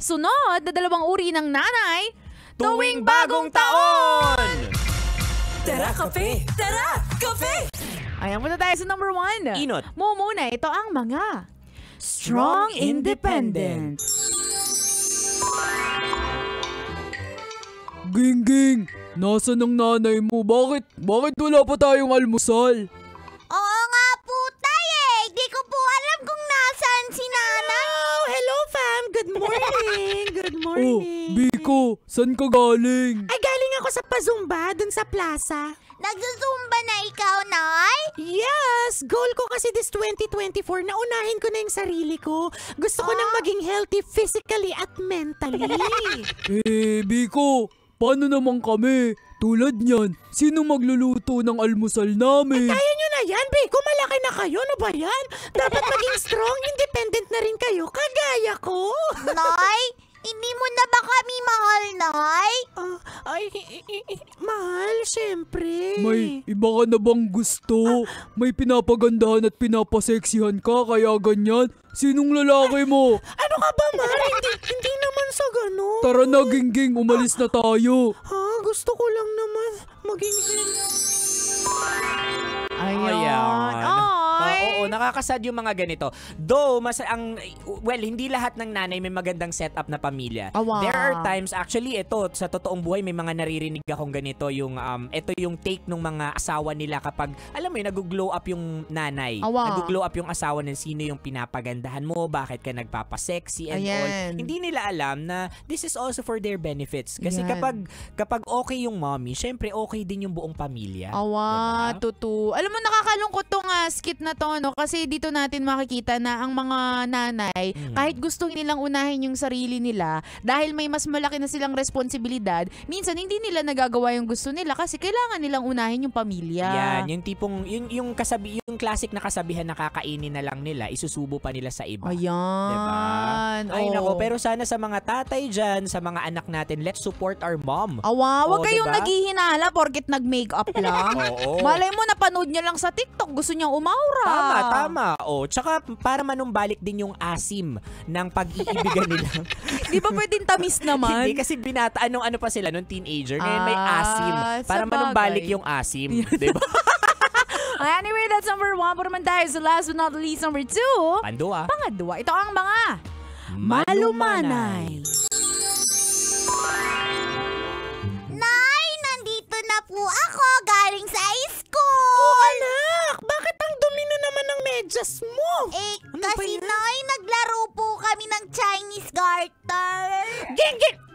sunod na dalawang uri ng nanay tuwing bagong taon! Tara, kape! Tara, kape! Ayan, punta tayo sa number 1. Inot. Muna, ito ang mga strong independent. Ging, nasan ang nanay mo? Bakit wala pa tayong almusal? Oo nga po, tay eh. Di ko po alam kung nasaan si nanay. Oh, hello fam! Good morning! Good Oh, morning! Biko, saan ka galing? Ay, galing ako sa Pazumba, dun sa plaza. Nagsusumba na ikaw, nay? Yes! Goal ko kasi this 2024, naunahin ko na yung sarili ko. Gusto ko nang maging healthy physically at mentally. Biko, paano naman kami? Tulad niyan, sino magluluto ng almusal namin? Kaya nyo na yan, Biko. Malaki na kayo. Ano ba yan? Dapat maging strong, independent na rin kayo. Kagaya ko. Nay, hindi mo na ba kami mahal, nay? Mahal, syempre. May iba ka na bang gusto? May pinapagandahan at pinapaseksihan ka kaya ganyan? Sinong lalaki mo? Ano ka ba, Mar? Hindi naman sa gano'n. Tara na, Ging, umalis na tayo. Ha? Gusto ko lang naman maging Ayan. Oo, nakakasad yung mga ganito. Though, hindi lahat ng nanay may magandang setup na pamilya. There are times, actually, ito, sa totoong buhay, may mga naririnig akong ganito, ito yung take ng mga asawa nila kapag, alam mo yun, nag-glow up yung nanay. Nag-glow up yung asawa ng sino yung pinapagandahan mo, bakit ka nagpapasexy and all. Hindi nila alam na this is also for their benefits. Kasi kapag okay yung mommy, syempre okay din yung buong pamilya. Tutu. Alam mo, nakakalungkot tong skit na to, no? Kasi dito natin makikita na ang mga nanay, kahit gusto nilang unahin yung sarili nila, dahil may mas malaki na silang responsibilidad, minsan hindi nila nagagawa yung gusto nila kasi kailangan nilang unahin yung pamilya. Yan, yung tipong, yung classic na kasabihan na kakainin na lang nila, isusubo pa nila sa iba. Ayan. Diba? Ay nako, pero sana sa mga tatay dyan, sa mga anak natin, let's support our mom. Wag kayong naghihinala porket nag-makeup lang. Malay mo, napanood niya lang sa TikTok, gusto niyang umaura. Tama. Tsaka para manumbalik din yung asim ng pag-iibigan nila. Di ba pwedeng tamis naman? Hindi, kasi binata, ano pa sila, nung teenager. Ngayon may asim. Para manumbalik yung asim. Diba? Anyway, that's number 1. Pero naman tayo sa last but not least, number 2. Pangadwa. Ito ang mga malumanay. Nay, nandito na po ako galing sa school. Oh, anak! Bakit ang dumi na naman ng medyas mo? Kasi nay, naglaro po kami ng Chinese garter. Ging!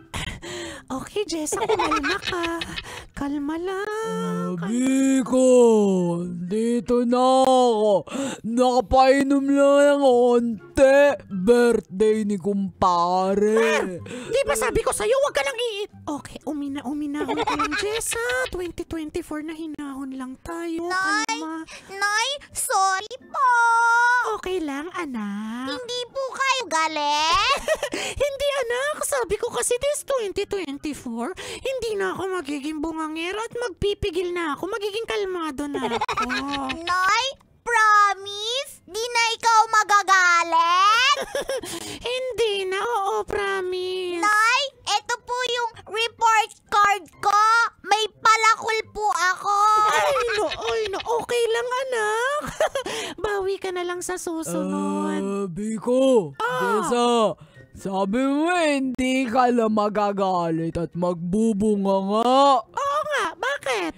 Okay, Jessa, kumalma ka. Kalma lang. Biko, dito na ako. Nakapainom lang ng onte. Birthday ni kumpare. Di ba sabi ko sa'yo, wag ka lang Okay, uminahon ka lang, Jessa. 2024 na hinahon lang tayo. Kalma. Nay, sorry po. Okay lang, anak. Hindi po kayo galit? Hindi, anak. Sabi ko kasi this 2024, hindi na ako magiging bungangero at magpipigil na ako. Magiging kalmado na ako. Nay, promise? Di na ikaw magagalit? Hindi na, oo, promise. Nay, ito po yung report card ko. May palakol po ako. Ay, no, okay lang, anak. Bawi ka na lang sa susunod. Biko, Jessa, sabi mo hindi ka na magagalit at magbubunga nga. Oo nga, bakit?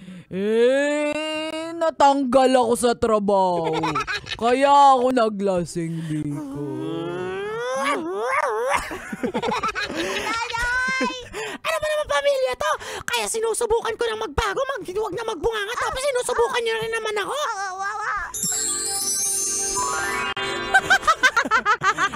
Natanggal ako sa trabaho. Kaya ako naglasing, Biko. Ano ba naman pamilya to? Kaya sinusubukan ko na magbago, huwag na magbunganga, tapos sinusubukan nyo rin naman ako.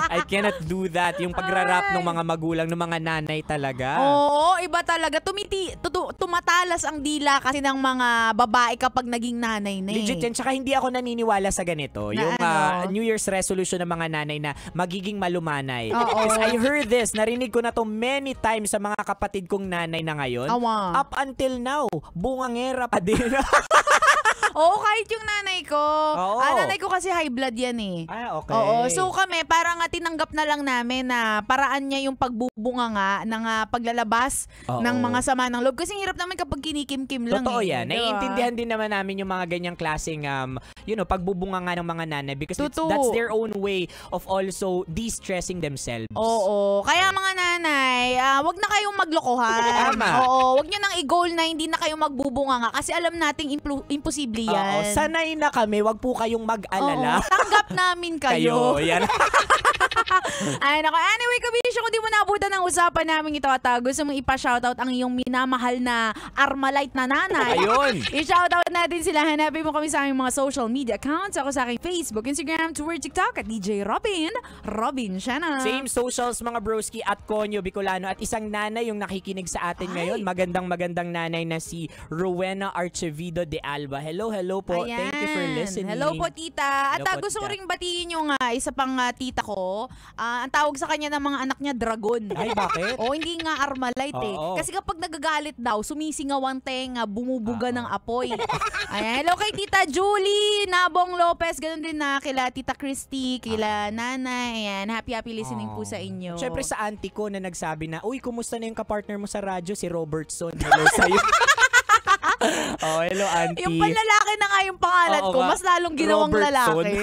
I cannot do that. Yung pagrarap ng mga magulang, ng mga nanay talaga. Oo, iba talaga. Tumatalas ang dila kasi ng mga babae kapag naging nanay na. Legit yan. Tsaka hindi ako naniniwala sa ganito. Yung New Year's resolution ng mga nanay na magiging malumanay. Because I heard this. Narinig ko na to many times sa mga kapatid kong nanay na ngayon. Up until now, bungangera pa din. Oo, kahit yung nanay ko. Oo. Nanay ko kasi high blood yan eh. Okay. Oo, so kami parang tinanggap na lang namin na paraan niya yung pagbubunga nga ng paglalabas ng mga sama ng loob. Kasi hirap naman kapag kinikim-kim lang. Totoo yan. Diba? Naiintindihan din naman namin yung mga ganyang klaseng, pagbubunga nga ng mga nanay because that's their own way of also de-stressing themselves. Oo. Kaya mga nanay, wag na kayong maglokohan. Tama. Oo, wag nyo nang i-goal na hindi na kayo magbubunga nga kasi alam nating imposible yan. Oo, sanay na kami, wag po kayong mag-alala. Oo, tanggap namin kayo. Yan. Ay, nako. Anyway, kabisyo, kung di mo naabutan ng usapan namin ito at gusto mong ipa-shoutout ang iyong minamahal na Armalite na nanay. Ayun. I-shoutout natin sila. Hanapin mo kami sa aming mga social media accounts. Ako sa aking Facebook, Instagram, Twitter, TikTok at DJ Robin Shanna. Same socials mga broski at Konyo Bicolano at isang nanay yung nakikinig sa atin ngayon. Magandang nanay na si Rowena Archevido de Alba. Hello po. Ayan. Thank you for listening. Hello po, tita. At Hello po, gusto ko tita. ring batiin yung isa pang tita ko. Ang tawag sa kanya ng mga anak niya, Dragon. Ay, bakit? O, hindi nga Armalite eh. Oo. Kasi kapag nagagalit daw, sumisingaw ang tenga, bumubuga ng apoy. Ayan. Hello kay Tita Julie, Nabong Lopez, ganun din na kila Tita Christy, kila Nanay. Ayan. Happy listening po sa inyo. Siyempre sa auntie ko na nagsabi na, uy, kumusta na yung kapartner mo sa radyo? Si Robertson. Hello sa'yo. Hello auntie. Yung panlalaki na nga yung pangalan Oo ko, nga. mas lalong ginawang Robertson. lalaki.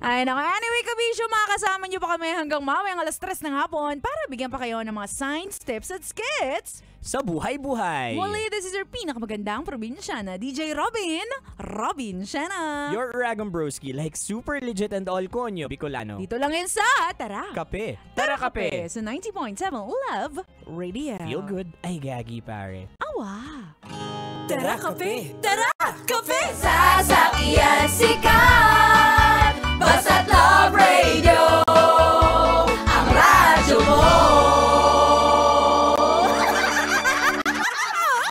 Ay, nako. Anyway, kabisyo, makakasama niyo pa kami hanggang mamayang 3:00 ng hapon para bigyan pa kayo ng mga signs, tips at skits. Sa buhay-buhay. Muli, this is your pinakamagandang probinsyana, DJ Robin Shanna. Your Uragon Broski, like super legit and all Konyo Bicolano. Dito lang yan sa Tara. Kape. Tara kape. Sa 90.7 Love Radio. Feel good. Ay, gagi pare. Awa. Tara kape. Tara, kape! Sasakyan si Ka!